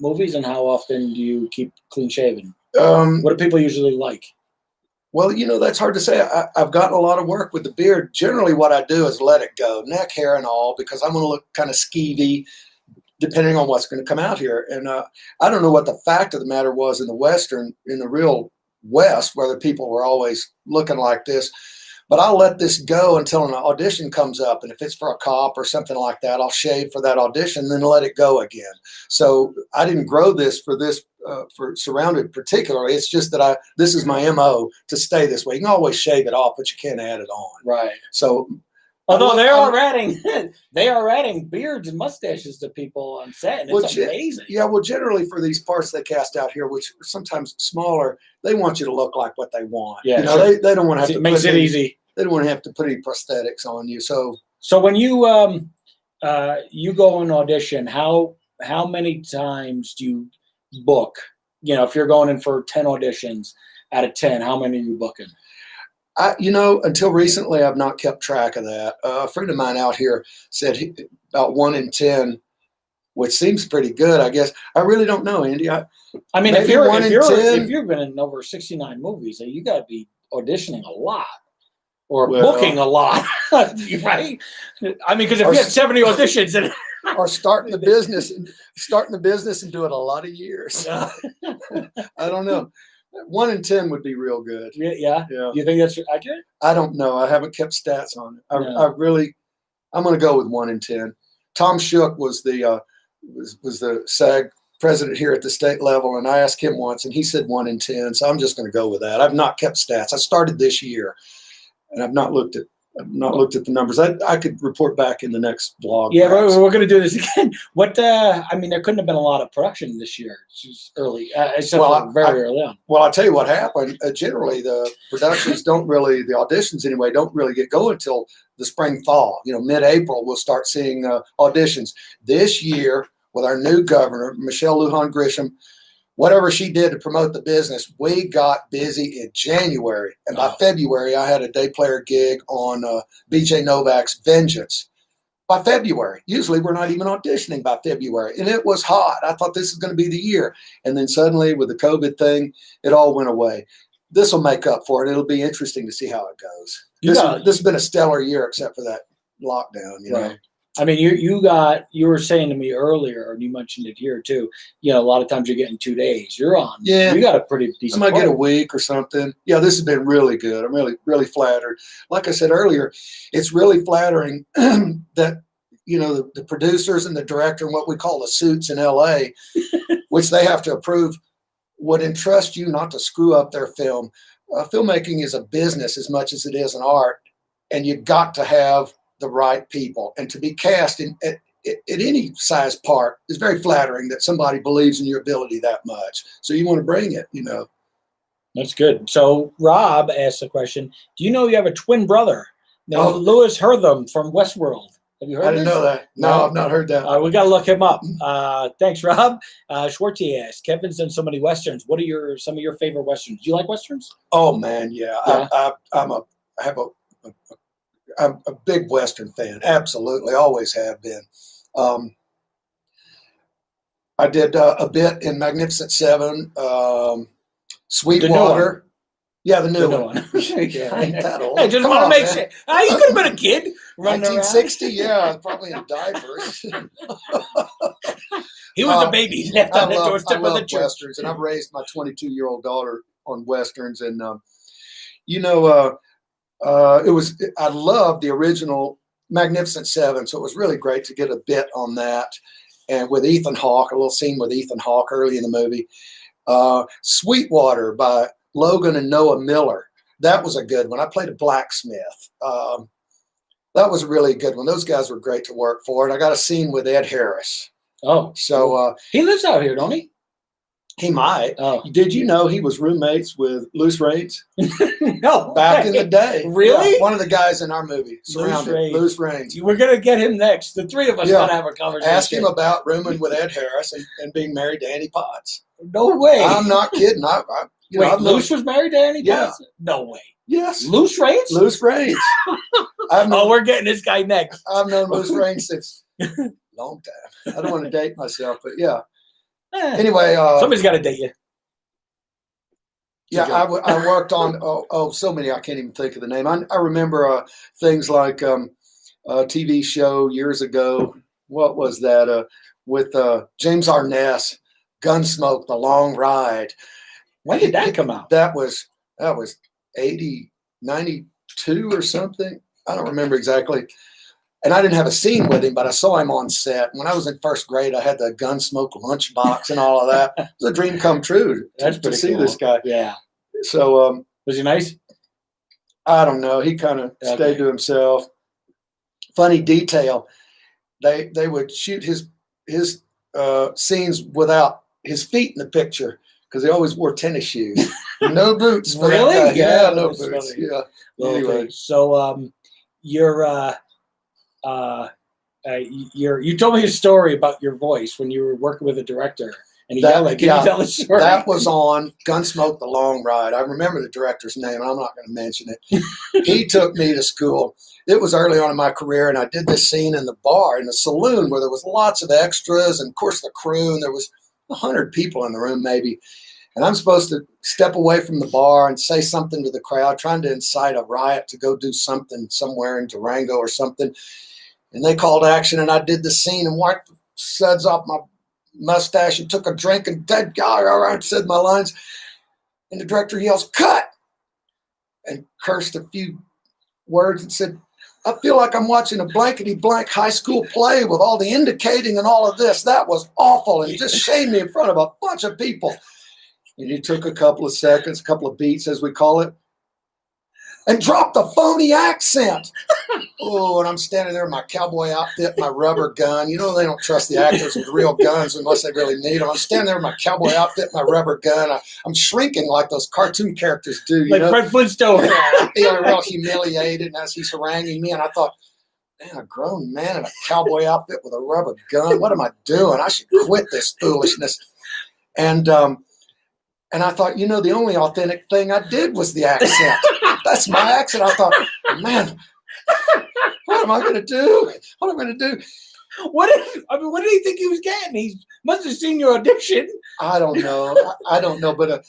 [SPEAKER 1] movies, and how often do you keep clean shaven? What do people usually like?
[SPEAKER 2] Well, that's hard to say. I've gotten a lot of work with the beard. Generally, what I do is let it go, neck hair and all, because I'm going to look kind of skeevy depending on what's going to come out here. And I don't know what the fact of the matter was in the real West, whether people were always looking like this. But I'll let this go until an audition comes up. And if it's for a cop or something like that, I'll shave for that audition, then let it go again. So I didn't grow this for Surrounded particularly. It's just that this is my MO to stay this way. You can always shave it off, but you can't add it on.
[SPEAKER 1] Right.
[SPEAKER 2] So
[SPEAKER 1] although they are adding beards and mustaches to people on set, and it's amazing.
[SPEAKER 2] Yeah, well, generally for these parts they cast out here, which are sometimes smaller, they want you to look like what they want.
[SPEAKER 1] Yeah,
[SPEAKER 2] sure. They don't want to have to.
[SPEAKER 1] It makes it easy.
[SPEAKER 2] They don't want to have to put any prosthetics on you. So
[SPEAKER 1] when you you go and audition, how many times do you book? If you're going in for 10 auditions out of 10, how many are you booking?
[SPEAKER 2] Until recently, I've not kept track of that. A friend of mine out here said about 1 in 10, which seems pretty good, I guess. I really don't know, Andy. I mean,
[SPEAKER 1] if you've been in over 69 movies, you got to be auditioning a lot or booking a lot, right? I mean, because if you had 70 auditions and
[SPEAKER 2] or starting the business and doing a lot of years, I don't know. 1 in 10 would be real good.
[SPEAKER 1] Yeah. You think that's accurate?
[SPEAKER 2] I don't know. I haven't kept stats on it. I'm going to go with 1 in 10. Tom Shook was the SAG president here at the state level, and I asked him once, and he said 1 in 10. So I'm just going to go with that. I've not kept stats. I started this year, and I've not looked at the numbers. I could report back in the next vlog.
[SPEAKER 1] Yeah, we're going to do this again. There couldn't have been a lot of production this year. It's just early, very early on.
[SPEAKER 2] Well, I'll tell you what happened. Generally, the productions the auditions anyway, don't really get going until the spring, fall. Mid-April, we'll start seeing auditions. This year, with our new governor, Michelle Lujan Grisham, whatever she did to promote the business, we got busy in January. And by February, I had a day player gig on BJ Novak's Vengeance. By February, usually we're not even auditioning by February. And it was hot. I thought this is going to be the year. And then suddenly with the COVID thing, it all went away. This will make up for it. It'll be interesting to see how it goes. This has been a stellar year except for that lockdown,
[SPEAKER 1] right. I mean, you were saying to me earlier, and you mentioned it here too, a lot of times you're getting 2 days. You're on. Yeah. You got a pretty decent.
[SPEAKER 2] I might get a week or something. Yeah, this has been really good. I'm really, really flattered. Like I said earlier, it's really flattering that, the producers and the director and what we call the suits in LA, which they have to approve, would entrust you not to screw up their film. Filmmaking is a business as much as it is an art, and you've got to have the right people, and to be cast at any size part is very flattering that somebody believes in your ability that much. So you want to bring it,
[SPEAKER 1] That's good. So Rob asked a question. Do you know you have a twin brother named Louis Hertham from Westworld? Have you heard
[SPEAKER 2] I didn't know that. No, I've not heard that.
[SPEAKER 1] We got to look him up. Thanks, Rob. Schwartzy asked, Kevin's done so many Westerns. What are some of your favorite Westerns? Do you like Westerns?
[SPEAKER 2] Oh man. Yeah. I'm a big Western fan. Absolutely. Always have been. I did a bit in Magnificent Seven, Sweetwater. Yeah, the new one.
[SPEAKER 1] Yeah, I ain't that old. I just want to make sure. You could have been a kid.
[SPEAKER 2] 1960, yeah, probably in diapers.
[SPEAKER 1] He was a baby left on the doorstep of the church.
[SPEAKER 2] Westerns, and I've raised my 22-year-old daughter on Westerns. And, I loved the original Magnificent Seven. So it was really great to get a bit on that. And with Ethan Hawke, a little scene with Ethan Hawke early in the movie. Sweetwater by Logan and Noah Miller. That was a good one. I played a blacksmith. That was a really good one. Those guys were great to work for. And I got a scene with Ed Harris.
[SPEAKER 1] Oh,
[SPEAKER 2] so
[SPEAKER 1] he lives out here, don't he?
[SPEAKER 2] He might.
[SPEAKER 1] Oh,
[SPEAKER 2] did you know he was roommates with Loose Reigns?
[SPEAKER 1] No,
[SPEAKER 2] back in the day.
[SPEAKER 1] Really?
[SPEAKER 2] Yeah, one of the guys in our movie, Surrounded. Loose Reigns.
[SPEAKER 1] We're gonna get him next. The three of us gotta have a conversation.
[SPEAKER 2] Ask him about rooming with Ed Harris and being married to Annie Potts.
[SPEAKER 1] No way.
[SPEAKER 2] I'm not kidding.
[SPEAKER 1] Loose was married to Annie Potts? No way.
[SPEAKER 2] Yes.
[SPEAKER 1] Loose Reigns?
[SPEAKER 2] Loose Reigns.
[SPEAKER 1] We're getting this guy next.
[SPEAKER 2] I've known Loose Reigns since long time. I don't want to date myself, but yeah. Anyway,
[SPEAKER 1] somebody's got to date you.
[SPEAKER 2] Yeah, I worked on so many I can't even think of the name. I remember things like a TV show years ago. What was that? With James Arness, Gunsmoke: The Long Ride.
[SPEAKER 1] When did that come out?
[SPEAKER 2] That was 92 or something. I don't remember exactly. And I didn't have a scene with him, but I saw him on set. When I was in first grade, I had the Gunsmoke lunchbox and all of that. It was a dream come true to see this guy.
[SPEAKER 1] Yeah.
[SPEAKER 2] So
[SPEAKER 1] was he nice?
[SPEAKER 2] I don't know. He kind of stayed to himself. Funny detail: they would shoot his scenes without his feet in the picture because he always wore tennis shoes, no boots.
[SPEAKER 1] Really?
[SPEAKER 2] Yeah, no boots.
[SPEAKER 1] Funny.
[SPEAKER 2] Yeah.
[SPEAKER 1] Well,
[SPEAKER 2] anyway,
[SPEAKER 1] so you told me a story about your voice when you were working with a director, and he yelled. Can you tell the story?
[SPEAKER 2] That was on Gunsmoke: The Long Ride. I remember the director's name, and I'm not going to mention it. He took me to school. It was early on in my career, and I did this scene in the bar, in the saloon, where there was lots of extras, and of course the crew, and there was 100 people in the room maybe. And I'm supposed to step away from the bar and say something to the crowd, trying to incite a riot to go do something somewhere in Durango or something. And they called action, and I did the scene and wiped the suds off my mustache and took a drink and dead guy, all right, said my lines. And the director yells, "Cut!" and cursed a few words and said, "I feel like I'm watching a blankety-blank high school play with all the indicating and all of this. That was awful." And he just shamed me in front of a bunch of people. And he took a couple of seconds, a couple of beats, as we call it, and dropped the phony accent. Oh, and I'm standing there in my cowboy outfit, my rubber gun. You know, they don't trust the actors with real guns unless they really need them. I'm standing there in my cowboy outfit, my rubber gun. I'm shrinking like those cartoon characters do. You
[SPEAKER 1] like
[SPEAKER 2] know?
[SPEAKER 1] Fred Flintstone.
[SPEAKER 2] I'm feeling real humiliated as he's haranguing me. And I thought, man, a grown man in a cowboy outfit with a rubber gun. What am I doing? I should quit this foolishness. And I thought, the only authentic thing I did was the accent. That's my accent. I thought, man, what am I going to do? What am I going to do?
[SPEAKER 1] What did he think he was getting? He must have seen your audition.
[SPEAKER 2] I don't know. I don't know. But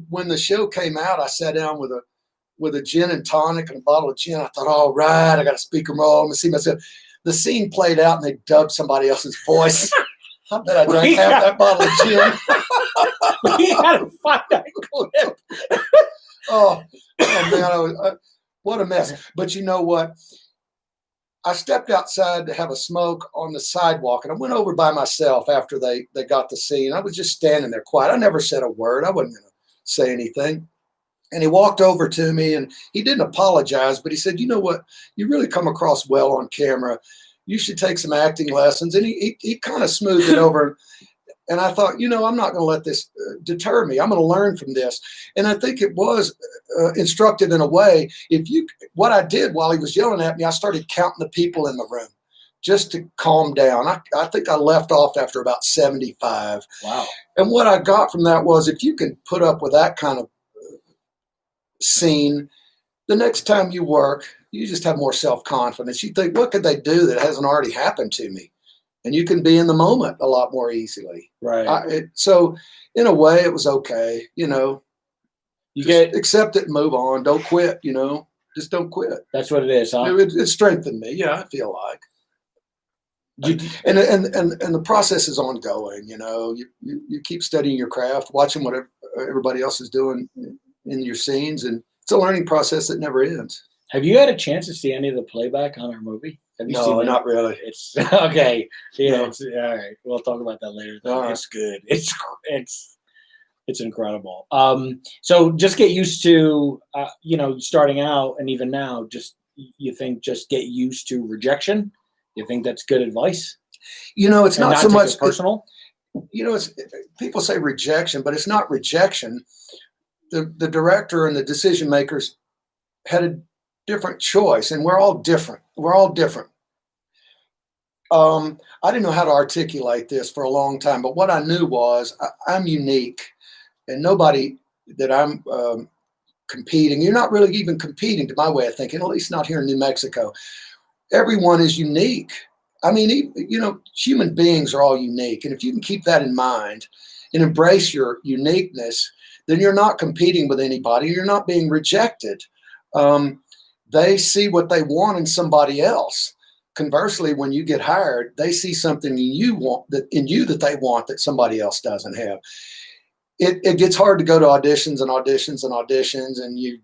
[SPEAKER 2] when the show came out, I sat down with a gin and tonic and a bottle of gin. I thought, all right, I got a speaker roll. I'm going to see myself. The scene played out, and they dubbed somebody else's voice. I bet I drank half that bottle of gin.
[SPEAKER 1] We had to find that clip.
[SPEAKER 2] Oh man, what a mess. But you know what? I stepped outside to have a smoke on the sidewalk, and I went over by myself after they got the scene. I was just standing there quiet. I never said a word. I wasn't going to say anything. And he walked over to me, and he didn't apologize, but he said, "You know what? You really come across well on camera. You should take some acting lessons." And he kind of smoothed it over. And I thought, I'm not going to let this deter me. I'm going to learn from this. And I think it was instructive in a way. What I did while he was yelling at me, I started counting the people in the room just to calm down. I think I left off after about 75.
[SPEAKER 1] Wow.
[SPEAKER 2] And what I got from that was, if you can put up with that kind of scene, the next time you work, you just have more self-confidence. You think, what could they do that hasn't already happened to me? And you can be in the moment a lot more easily.
[SPEAKER 1] Right.
[SPEAKER 2] So in a way, it was okay. You
[SPEAKER 1] get
[SPEAKER 2] accept it and move on. Don't quit. Just don't quit.
[SPEAKER 1] That's what it is, huh?
[SPEAKER 2] It strengthened me. Yeah, I feel like. And the process is ongoing. You keep studying your craft, watching what everybody else is doing in your scenes, and it's a learning process that never ends.
[SPEAKER 1] Have you had a chance to see any of the playback on our movie? Have you seen
[SPEAKER 2] No,
[SPEAKER 1] it?
[SPEAKER 2] not really.
[SPEAKER 1] It's okay. Yeah,
[SPEAKER 2] No.
[SPEAKER 1] it's all right. We'll talk about that later.
[SPEAKER 2] All right.
[SPEAKER 1] It's good. It's incredible. So just get used to starting out, and even now, just get used to rejection. You think that's good advice?
[SPEAKER 2] It's
[SPEAKER 1] And
[SPEAKER 2] not so
[SPEAKER 1] take
[SPEAKER 2] much
[SPEAKER 1] it personal.
[SPEAKER 2] It's people say rejection, but it's not rejection. The director and the decision makers had a different choice, and we're all different. I didn't know how to articulate this for a long time, but what I knew was I'm unique, and nobody that I'm competing. You're not really even competing, to my way of thinking, at least not here in New Mexico. Everyone is unique. I mean, human beings are all unique. And if you can keep that in mind and embrace your uniqueness, then you're not competing with anybody. You're not being rejected. They see what they want in somebody else. Conversely, when you get hired, they see something in you that they want that somebody else doesn't have. It gets hard to go to auditions and auditions and auditions, and you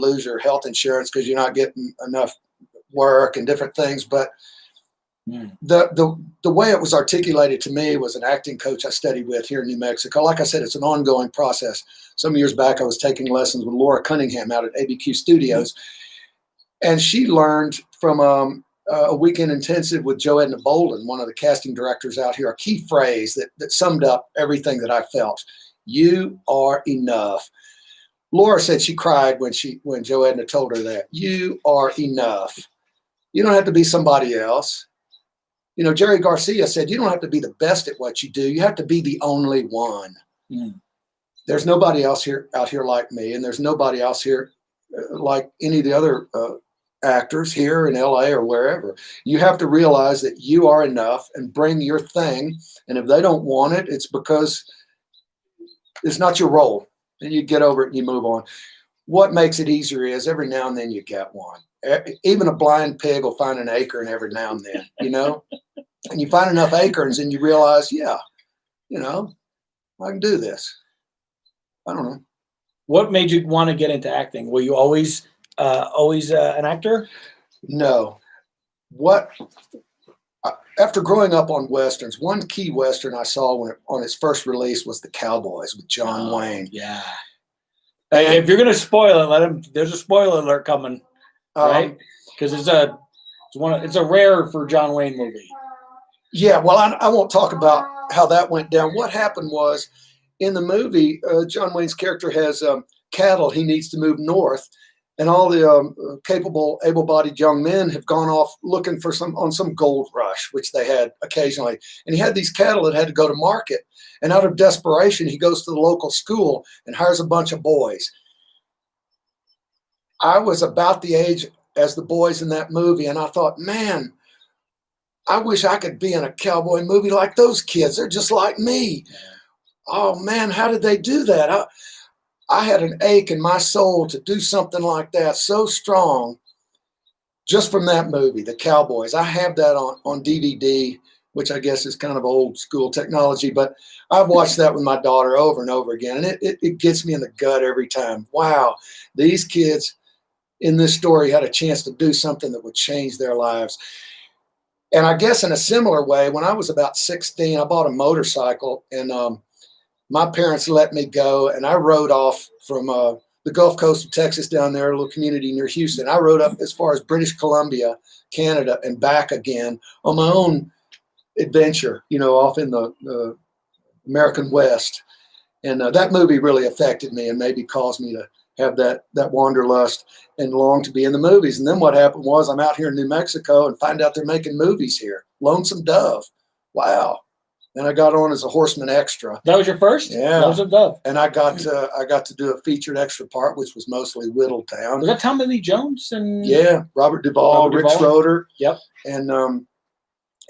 [SPEAKER 2] lose your health insurance because you're not getting enough work and different things. But the way it was articulated to me was an acting coach I studied with here in New Mexico. Like I said, it's an ongoing process. Some years back, I was taking lessons with Laura Cunningham out at ABQ Studios, and she learned from a weekend intensive with Joe Edna Bolden, one of the casting directors out here, a key phrase that summed up everything that I felt. You are enough. Laura said she cried when Joe Edna told her that. You are enough. You don't have to be somebody else. Jerry Garcia said, you don't have to be the best at what you do. You have to be the only one. There's nobody else out here like me, and there's nobody else here like any of the other actors here in LA or wherever. You have to realize that you are enough and bring your thing. And if they don't want it, it's because it's not your role. And you get over it and you move on. What makes it easier is every now and then you get one. Even a blind pig will find an acorn every now and then, and you find enough acorns and you realize, I can do this. I don't know.
[SPEAKER 1] What made you want to get into acting? Were you always an actor?
[SPEAKER 2] No. After growing up on Westerns, one key Western I saw on its first release was The Cowboys with John Wayne.
[SPEAKER 1] Yeah. Hey, if you're going to spoil it, there's a spoiler alert coming, right? Because it's a rare for John Wayne movie.
[SPEAKER 2] Yeah, well, I won't talk about how that went down. What happened was, in the movie, John Wayne's character has cattle he needs to move north, and all the capable, able-bodied young men have gone off looking for some gold rush, which they had occasionally. And he had these cattle that had to go to market. And out of desperation, he goes to the local school and hires a bunch of boys. I was about the age as the boys in that movie, and I thought, man, I wish I could be in a cowboy movie like those kids. They're just like me. Oh, man, how did they do that? I had an ache in my soul to do something like that so strong just from that movie, The Cowboys. I have that on DVD, which I guess is kind of old school technology, but I've watched that with my daughter over and over again, and it gets me in the gut every time. Wow, these kids in this story had a chance to do something that would change their lives. And I guess in a similar way, when I was about 16, I bought a motorcycle, and my parents let me go, and I rode off from the Gulf Coast of Texas down there, a little community near Houston. I rode up as far as British Columbia, Canada, and back again on my own adventure, off in the American West. And that movie really affected me and maybe caused me to have that wanderlust and long to be in the movies. And then what happened was I'm out here in New Mexico and find out they're making movies here. Lonesome Dove. Wow. And I got on as a horseman extra.
[SPEAKER 1] That was your first?
[SPEAKER 2] Yeah.
[SPEAKER 1] Lonesome Dove.
[SPEAKER 2] And I got to do a featured extra part, which was mostly Whittletown.
[SPEAKER 1] Was that Tommy Lee Jones?
[SPEAKER 2] Yeah, Robert Duvall, Rick Schroeder.
[SPEAKER 1] Yep.
[SPEAKER 2] And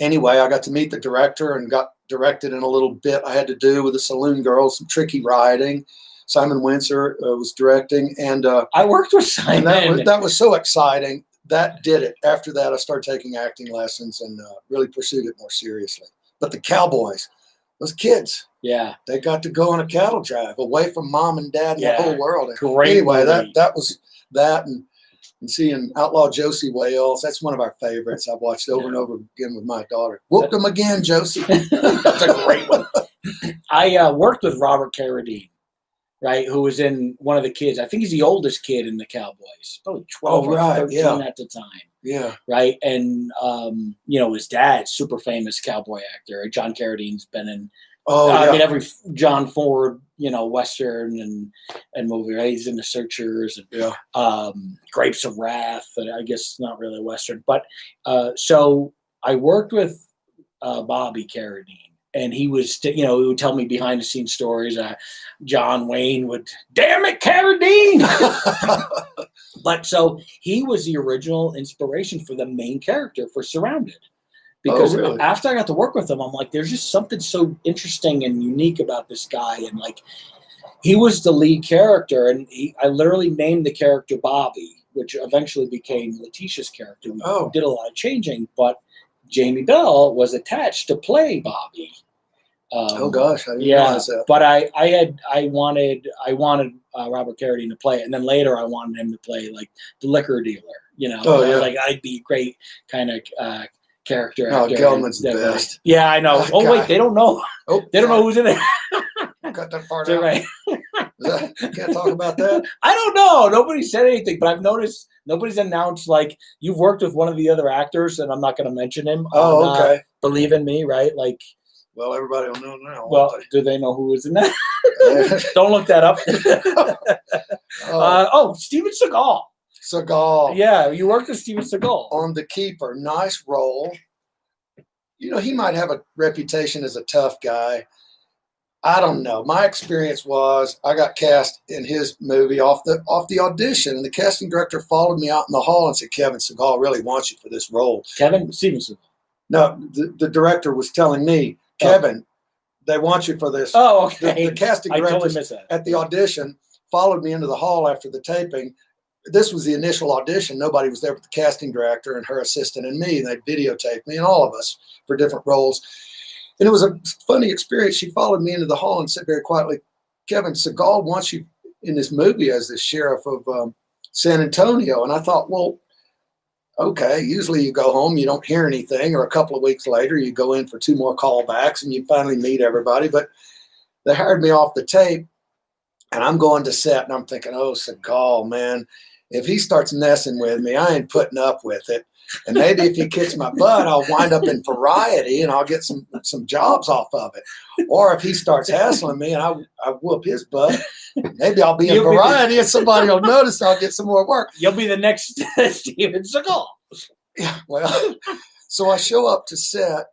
[SPEAKER 2] anyway, I got to meet the director and got directed in a little bit I had to do with the saloon girls, some tricky riding. Simon Windsor was directing, and
[SPEAKER 1] I worked with Simon.
[SPEAKER 2] And that was so exciting. that did it. After that, I started taking acting lessons and really pursued it more seriously. But the cowboys, those kids,
[SPEAKER 1] Yeah.
[SPEAKER 2] they got to go on a cattle drive away from mom and dad and the whole world.
[SPEAKER 1] Great
[SPEAKER 2] anyway,
[SPEAKER 1] movie.
[SPEAKER 2] that was that, and seeing Outlaw Josie Wales. That's one of our favorites. I've watched over and over again with my daughter. Whooped them again, Josie.
[SPEAKER 1] That's a great one. I worked with Robert Carradine, right, who was in one of the kids. I think he's the oldest kid in the Cowboys, probably 12 or 13 at the time.
[SPEAKER 2] Yeah.
[SPEAKER 1] Right. And, his dad's super famous cowboy actor. John Carradine's been in, I mean, every John Ford, Western and movie, right? He's in The Searchers and Grapes of Wrath, and I guess not really Western. But so I worked with Bobby Carradine. And he was, he would tell me behind the scenes stories. John Wayne would, damn it, Carradine. But so he was the original inspiration for the main character for Surrounded. Because after I got to work with him, I'm like, there's just something so interesting and unique about this guy. And like, he was the lead character. And I literally named the character Bobby, which eventually became Letitia's character. We did a lot of changing, but Jamie Bell was attached to play Bobby.
[SPEAKER 2] Oh gosh, I didn't realize that.
[SPEAKER 1] But I wanted Robert Carradine to play it, and then later I wanted him to play like the liquor dealer. I was like, I'd be a great kind of character actor.
[SPEAKER 2] Gelman's the best.
[SPEAKER 1] Yeah, I know. Oh wait, they don't know. They don't know who's in it.
[SPEAKER 2] Cut that part out.
[SPEAKER 1] Right.
[SPEAKER 2] Can't talk about that.
[SPEAKER 1] I don't know. Nobody said anything, but I've noticed nobody's announced like you've worked with one of the other actors, and I'm not going to mention him.
[SPEAKER 2] Oh, okay.
[SPEAKER 1] Believe in Me, right? Like.
[SPEAKER 2] Well, everybody will know now.
[SPEAKER 1] Well, do they know who was in that? Don't look that up. Steven Seagal.
[SPEAKER 2] Seagal.
[SPEAKER 1] Yeah, you worked with Steven Seagal.
[SPEAKER 2] On The Keeper. Nice role. He might have a reputation as a tough guy. I don't know. My experience was I got cast in his movie off the audition, and the casting director followed me out in the hall and said, Kevin Seagal really wants you for this role.
[SPEAKER 1] Steven Seagal.
[SPEAKER 2] No, the director was telling me, Kevin, they want you for this.
[SPEAKER 1] Oh, okay.
[SPEAKER 2] The casting director at the audition followed me into the hall after the taping. This was the initial audition. Nobody was there but the casting director and her assistant and me. And they videotaped me and all of us for different roles. And it was a funny experience. She followed me into the hall and said very quietly, Kevin, Seagal wants you in this movie as the sheriff of San Antonio. And I thought, well, okay, usually you go home, you don't hear anything, or a couple of weeks later, you go in for 2 more callbacks and you finally meet everybody. But they hired me off the tape, and I'm going to set, and I'm thinking, oh, Seagal, man, if he starts messing with me, I ain't putting up with it. And maybe if he kicks my butt, I'll wind up in Variety, and I'll get some jobs off of it. Or if he starts hassling me and I whoop his butt, maybe I'll be in Variety and somebody will notice and I'll get some more work.
[SPEAKER 1] You'll be the next Steven Seagal.
[SPEAKER 2] Yeah, well, so I show up to set,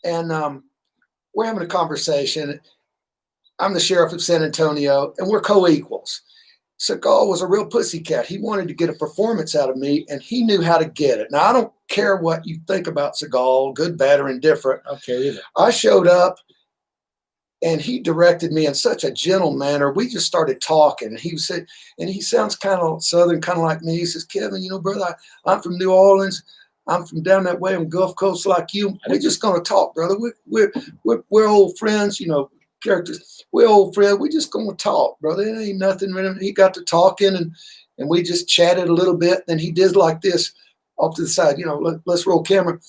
[SPEAKER 2] and we're having a conversation. I'm the sheriff of San Antonio, and we're co-equals. Seagal was a real pussycat. He wanted to get a performance out of me, and he knew how to get it. Now, I don't care what you think about Seagal, good, bad, or indifferent.
[SPEAKER 1] Okay, either.
[SPEAKER 2] I showed up, and he directed me in such a gentle manner. We just started talking. He said, and he sounds kind of Southern, kind of like me. He says, Kevin, brother, I'm from New Orleans. I'm from down that way on Gulf Coast like you. We're just going to talk, brother. We're old friends, characters. We're old friends. We're just going to talk, brother. It ain't nothing. He got to talking, and we just chatted a little bit. Then he did like this off to the side, let's roll camera.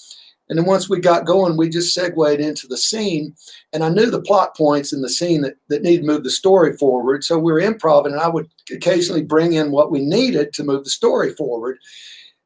[SPEAKER 2] And then once we got going, we just segued into the scene. And I knew the plot points in the scene that needed to move the story forward. So we were improvising, and I would occasionally bring in what we needed to move the story forward.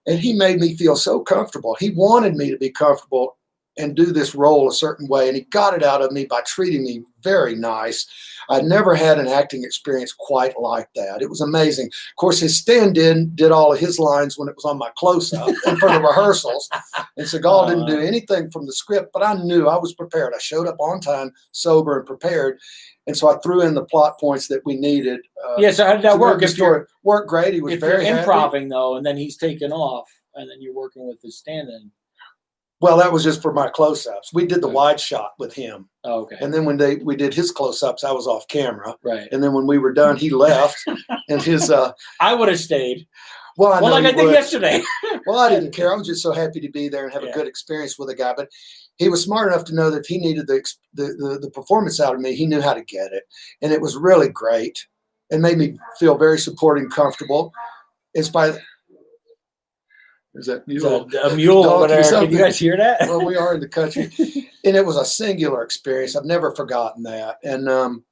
[SPEAKER 2] And he made me feel so comfortable. He wanted me to be comfortable and do this role a certain way. And he got it out of me by treating me very nice. I'd never had an acting experience quite like that. It was amazing. Of course, his stand-in did all of his lines when it was on my close-up and for the rehearsals. And Seagal didn't do anything from the script, but I knew I was prepared. I showed up on time, sober and prepared. And so I threw in the plot points that we needed.
[SPEAKER 1] So how did that work?
[SPEAKER 2] Worked great. He was very happy.
[SPEAKER 1] If you're improving, though, and then he's taken off, and then you're working with his stand-in.
[SPEAKER 2] Well, that was just for my close-ups. We did the wide shot with him.
[SPEAKER 1] Oh, okay.
[SPEAKER 2] And then when we did his close-ups, I was off camera.
[SPEAKER 1] Right.
[SPEAKER 2] And then when we were done, he left. And his
[SPEAKER 1] I would have stayed.
[SPEAKER 2] Well, I know
[SPEAKER 1] like
[SPEAKER 2] you
[SPEAKER 1] I did
[SPEAKER 2] would.
[SPEAKER 1] yesterday.
[SPEAKER 2] Well, I didn't care. I was just so happy to be there and have a good experience with a guy. But he was smart enough to know that if he needed the performance out of me, he knew how to get it. And it was really great and made me feel very supported and comfortable. It's by there's that mule.
[SPEAKER 1] A mule over there. Can you guys hear that?
[SPEAKER 2] Well, we are in the country. And it was a singular experience. I've never forgotten that. And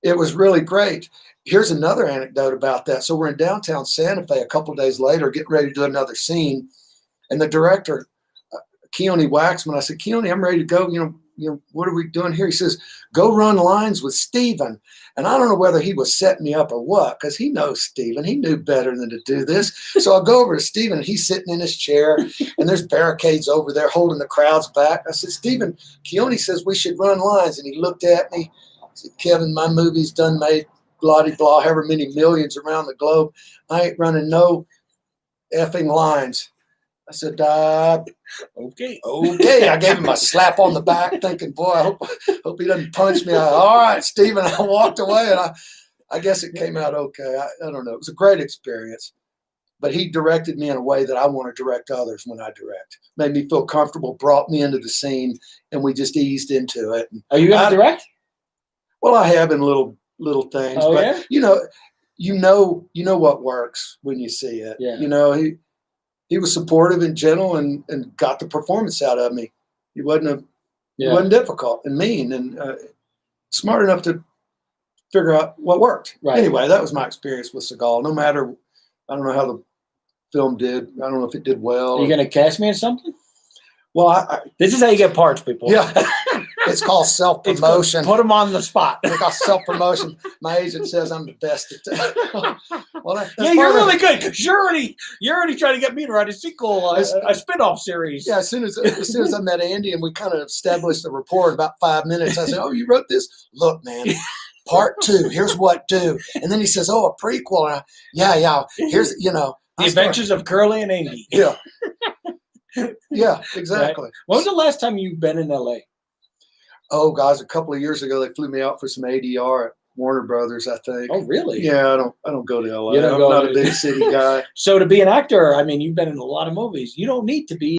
[SPEAKER 2] it was really great. Here's another anecdote about that. So we're in downtown Santa Fe a couple of days later, getting ready to do another scene. And the director, Keone Waxman, I said, Keone, I'm ready to go. You know, what are we doing here? He says, go run lines with Steven. And I don't know whether he was setting me up or what, because he knows Steven. He knew better than to do this. So I go over to Steven, and he's sitting in his chair, and there's barricades over there holding the crowds back. I said, Steven, Keone says we should run lines. And he looked at me. He said, Kevin, my movie's done made blah-de-blah, however many millions around the globe. I ain't running no effing lines. I said, okay. I gave him a slap on the back, thinking, boy, I hope he doesn't punch me. All right, Steven. I walked away, and I guess it came out okay. I don't know. It was a great experience. But he directed me in a way that I want to direct others when I direct. Made me feel comfortable, brought me into the scene, and we just eased into it.
[SPEAKER 1] Are you going to direct?
[SPEAKER 2] Well, I have in little things.
[SPEAKER 1] Oh,
[SPEAKER 2] but
[SPEAKER 1] yeah?
[SPEAKER 2] you know what works when you see it.
[SPEAKER 1] Yeah.
[SPEAKER 2] He was supportive and gentle and got the performance out of me. He wasn't difficult and mean and smart enough to figure out what worked.
[SPEAKER 1] Right.
[SPEAKER 2] Anyway, that was my experience with Seagal. No matter, I don't know how the film did. I don't know if it did well.
[SPEAKER 1] Are you going to cast me in something?
[SPEAKER 2] Well, this
[SPEAKER 1] is how you get parts, people.
[SPEAKER 2] Yeah. It's called self-promotion.
[SPEAKER 1] Put them on the spot.
[SPEAKER 2] It's called self-promotion. My agent says I'm the best at that. Well, that's
[SPEAKER 1] you're really good because you're already trying to get me to write a sequel, a spinoff series.
[SPEAKER 2] Yeah, as soon as I met Andy and we kind of established a rapport in about 5 minutes, I said, "Oh, you wrote this? Look, man, part 2. Here's what do." And then he says, "Oh, a prequel." And yeah. Here's the
[SPEAKER 1] Adventures of Curly and Andy.
[SPEAKER 2] Yeah. Yeah, exactly.
[SPEAKER 1] Right. When was the last time you've been in LA?
[SPEAKER 2] Oh, guys, a couple of years ago, they flew me out for some ADR at Warner Brothers, I think.
[SPEAKER 1] Oh, really?
[SPEAKER 2] Yeah, I don't go to LA. I'm not a big city guy.
[SPEAKER 1] So to be an actor, I mean, you've been in a lot of movies. You don't need to be